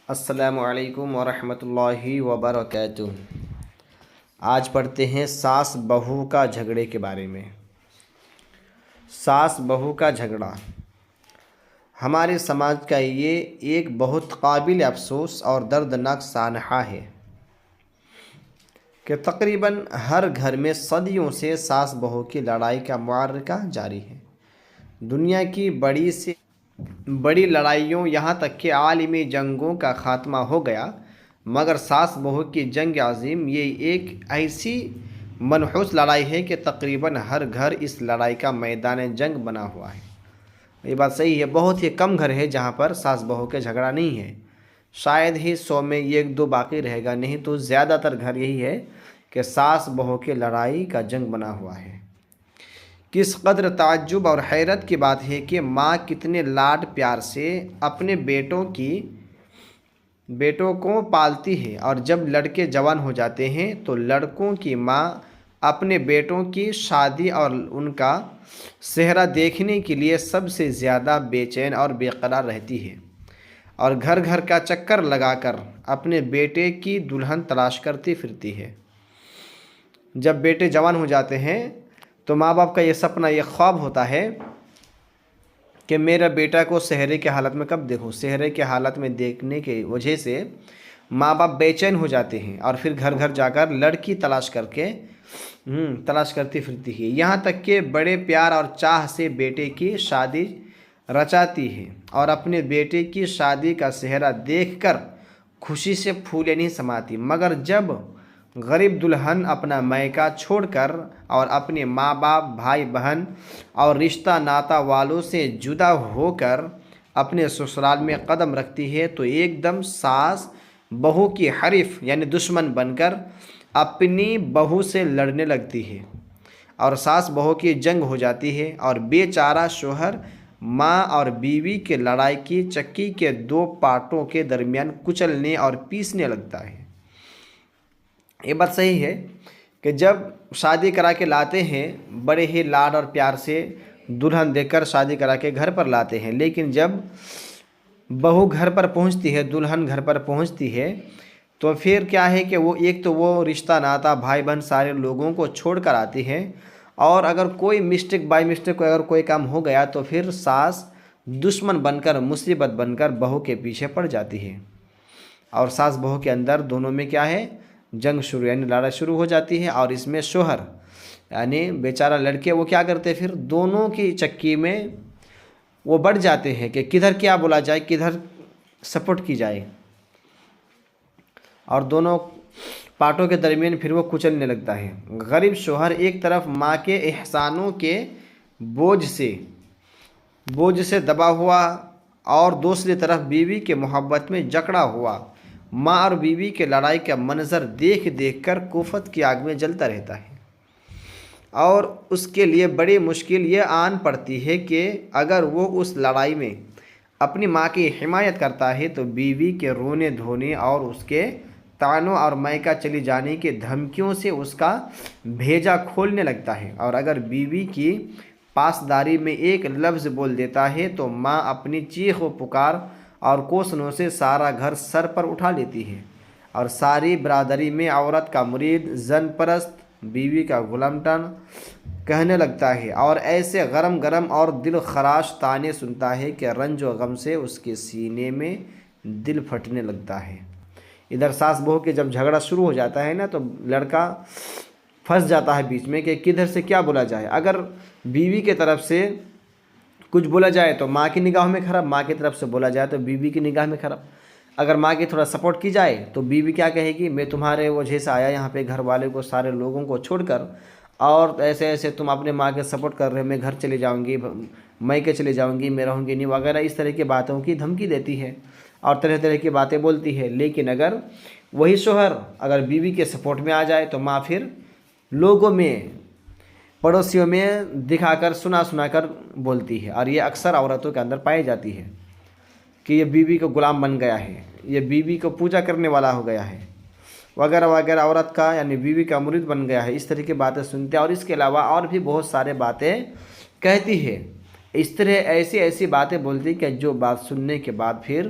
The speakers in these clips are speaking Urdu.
السلام علیکم ورحمۃ اللہ وبرکاتہ۔ آج پڑھتے ہیں ساس بہو کا جھگڑے کے بارے میں۔ ساس بہو کا جھگڑا ہمارے سماج کا یہ ایک بہت قابل افسوس اور دردناک سانحہ ہے کہ تقریباً ہر گھر میں صدیوں سے ساس بہو کی لڑائی کا معرکہ جاری ہے۔ دنیا کی بڑی سے بڑی لڑائیوں یہاں تک کہ عالمی جنگوں کا خاتمہ ہو گیا، مگر ساس بہو کی جنگ عظیم یہ ایک ایسی منحوس لڑائی ہے کہ تقریباً ہر گھر اس لڑائی کا میدان جنگ بنا ہوا ہے۔ یہ بات صحیح ہے، بہت ہی کم گھر ہے جہاں پر ساس بہو کے جھگڑا نہیں ہے، شاید ہی 100 میں 1-2 باقی رہے گا، نہیں تو زیادہ تر گھر یہی ہے کہ ساس بہو کی لڑائی کا جنگ بنا ہوا ہے۔ کس قدر تعجب اور حیرت کی بات ہے کہ ماں کتنے لاڈ پیار سے اپنے بیٹوں کو پالتی ہے، اور جب لڑکے جوان ہو جاتے ہیں تو لڑکوں کی ماں اپنے بیٹوں کی شادی اور ان کا صحرا دیکھنے کے لیے سب سے زیادہ بے چین اور بے قرار رہتی ہے، اور گھر گھر کا چکر لگا کر اپنے بیٹے کی دلہن تلاش کرتی پھرتی ہے۔ جب بیٹے جوان ہو جاتے ہیں تو ماں باپ کا یہ سپنا، یہ خواب ہوتا ہے کہ میرا بیٹا کو صحرے کی حالت میں کب دیکھوں۔ صحرے کی حالت میں دیکھنے کی وجہ سے ماں باپ بے چین ہو جاتے ہیں، اور پھر گھر گھر جا کر لڑکی تلاش کرتی پھرتی ہے، یہاں تک کہ بڑے پیار اور چاہ سے بیٹے کی شادی رچاتی ہے، اور اپنے بیٹے کی شادی کا صحرا دیکھ کر خوشی سے پھولے نہیں سماتی، مگر جب غریب دلہن اپنا میکہ چھوڑ کر اور اپنے ماں باپ، بھائی بہن اور رشتہ ناتا والوں سے جدا ہو کر اپنے سسرال میں قدم رکھتی ہے تو ایک دم ساس بہو کی حریف یعنی دشمن بن کر اپنی بہو سے لڑنے لگتی ہے، اور ساس بہو کی جنگ ہو جاتی ہے، اور بے چارہ شوہر ماں اور بیوی کے لڑائی کی چکی کے 2 پارٹوں کے درمیان کچلنے اور پیسنے لگتا ہے۔ یہ بات صحیح ہے کہ جب شادی کرا کے لاتے ہیں بڑے ہی لاڈ اور پیار سے دلہن دے کر شادی کرا کے گھر پر لاتے ہیں، لیکن جب بہو گھر پر پہنچتی ہے، دلہن گھر پر پہنچتی ہے، تو پھر کیا ہے کہ وہ رشتہ ناتا، بھائی بہن سارے لوگوں کو چھوڑ کر آتی ہے، اور اگر کوئی بائی مسٹیک اگر کوئی کام ہو گیا تو پھر ساس دشمن بن کر، مصیبت بن کر بہو کے پیچھے پڑ جاتی ہے، اور ساس بہو کے اندر دونوں میں کیا ہے، جنگ شروع یعنی لڑائی شروع ہو جاتی ہے، اور اس میں شوہر یعنی بیچارہ لڑکے وہ کیا کرتے پھر دونوں کی چکی میں وہ بڑھ جاتے ہیں کہ کدھر کیا بولا جائے، کدھر سپورٹ کی جائے، اور دونوں پارٹوں کے درمیان پھر وہ کچلنے لگتا ہے۔ غریب شوہر ایک طرف ماں کے احسانوں کے بوجھ سے دبا ہوا، اور دوسری طرف بیوی کے محبت میں جکڑا ہوا ماں اور بیوی کے لڑائی کا منظر دیکھ دیکھ کر کوفت کی آگ میں جلتا رہتا ہے، اور اس کے لیے بڑی مشکل یہ آن پڑتی ہے کہ اگر وہ اس لڑائی میں اپنی ماں کی حمایت کرتا ہے تو بیوی کے رونے دھونے اور اس کے طعنوں اور میکہ چلی جانے کی دھمکیوں سے اس کا بھیجا کھولنے لگتا ہے، اور اگر بیوی کی پاسداری میں ایک لفظ بول دیتا ہے تو ماں اپنی چیخ و پکار اور کوسنوں سے سارا گھر سر پر اٹھا لیتی ہے، اور ساری برادری میں عورت کا مرید، زن پرست، بیوی کا غلام تن کہنے لگتا ہے، اور ایسے گرم گرم اور دل خراش طعنے سنتا ہے کہ رنج و غم سے اس کے سینے میں دل پھٹنے لگتا ہے۔ ادھر ساس بہو کے جب جھگڑا شروع ہو جاتا ہے نا تو لڑکا پھنس جاتا ہے بیچ میں کہ کدھر سے کیا بولا جائے۔ اگر بیوی کے طرف سے کچھ بولا جائے تو ماں کی نگاہوں میں خراب، ماں کی طرف سے بولا جائے تو بیوی کی نگاہ میں خراب، اگر ماں کی تھوڑا سپورٹ کی جائے تو بیوی کیا کہے گی، میں تمہارے وجہ سے آیا یہاں پہ، گھر والے کو سارے لوگوں کو چھوڑ کر، اور ایسے ایسے تم اپنے ماں کے سپورٹ کر رہے ہو، میں گھر چلے جاؤں گی، میکے چلے جاؤں گی، میں رہوں گی نہیں وغیرہ، اس طرح کی باتوں کی دھمکی دیتی ہے اور طرح طرح کی باتیں بولتی ہے۔ لیکن اگر وہی شوہر اگر بیوی کے سپورٹ میں آ جائے تو ماں پھر لوگوں میں، پڑوسیوں میں دکھا کر، سنا کر بولتی ہے، اور یہ اکثر عورتوں کے اندر پائی جاتی ہے کہ یہ بیوی کا غلام بن گیا ہے، یہ بیوی کو پوجا کرنے والا ہو گیا ہے وغیرہ وغیرہ، عورت کا یعنی بیوی کا مرید بن گیا ہے، اس طرح کی باتیں سنتے ہیں، اور اس کے علاوہ اور بھی بہت سارے باتیں کہتی ہے، اس طرح ایسی باتیں بولتی کہ جو بات سننے کے بعد پھر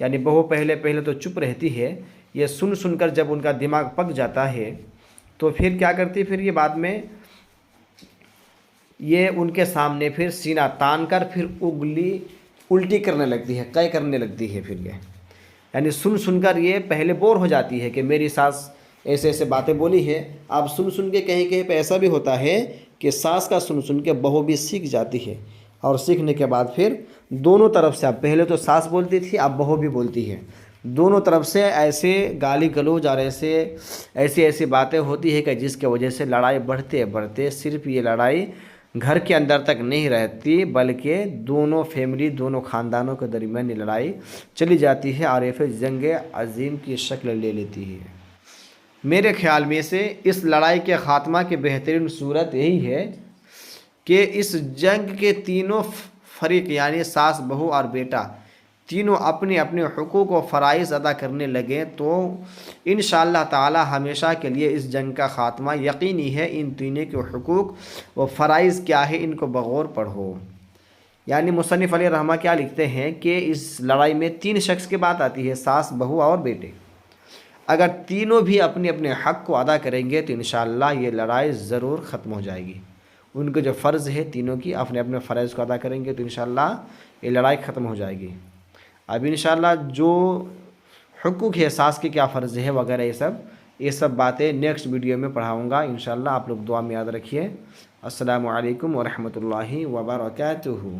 یعنی بہو پہلے پہلے تو چپ رہتی ہے، یہ سن کر جب ان کا دماغ پک جاتا ہے تو پھر کیا کرتی ہے، پھر یہ بعد میں یہ ان کے سامنے پھر سینہ تان کر پھر اگلی الٹی کرنے لگتی ہے، قے کرنے لگتی ہے پھر یہ، یعنی سن کر یہ پہلے بور ہو جاتی ہے کہ میری ساس ایسے ایسے باتیں بولی ہے، اب سن کے کہیں کہیں پہ ایسا بھی ہوتا ہے کہ ساس کا سن کے بہو بھی سیکھ جاتی ہے، اور سیکھنے کے بعد پھر دونوں طرف سے، اب پہلے تو ساس بولتی تھی اب بہو بھی بولتی ہے، دونوں طرف سے ایسے گالی گلوچ اور ایسی باتیں ہوتی ہے کہ جس کی وجہ سے لڑائی بڑھتے بڑھتے صرف یہ لڑائی گھر کے اندر تک نہیں رہتی بلکہ دونوں فیملی، دونوں خاندانوں کے درمیان یہ لڑائی چلی جاتی ہے اور یہ پھر جنگ عظیم کی شکل لے لیتی ہے۔ میرے خیال میں سے اس لڑائی کے خاتمہ کی بہترین صورت یہی ہے کہ اس جنگ کے تینوں فریق یعنی ساس، بہو اور بیٹا تینوں اپنے اپنے حقوق و فرائض ادا کرنے لگیں تو انشاءاللہ تعالی ہمیشہ کے لیے اس جنگ کا خاتمہ یقینی ہے۔ ان تینوں کے حقوق و فرائض کیا ہے ان کو بغور پڑھو۔ یعنی مصنف علیہ رحمہ کیا لکھتے ہیں کہ اس لڑائی میں تین شخص کی بات آتی ہے، ساس، بہو اور بیٹے۔ اگر تینوں بھی اپنے اپنے حق کو ادا کریں گے تو انشاءاللہ یہ لڑائی ضرور ختم ہو جائے گی۔ ان کے جو فرض ہے تینوں کی اپنے اپنے فرائض کو ادا کریں گے تو انشاءاللہ یہ لڑائی ختم ہو جائے گی۔ اب انشاءاللہ جو حقوق ہے، ساس کے کیا فرض ہے وغیرہ، یہ سب باتیں نیکسٹ ویڈیو میں پڑھاؤں گا انشاءاللہ۔ آپ لوگ دعا میں یاد رکھیے۔ السلام علیکم ورحمۃ اللہ وبرکاتہ۔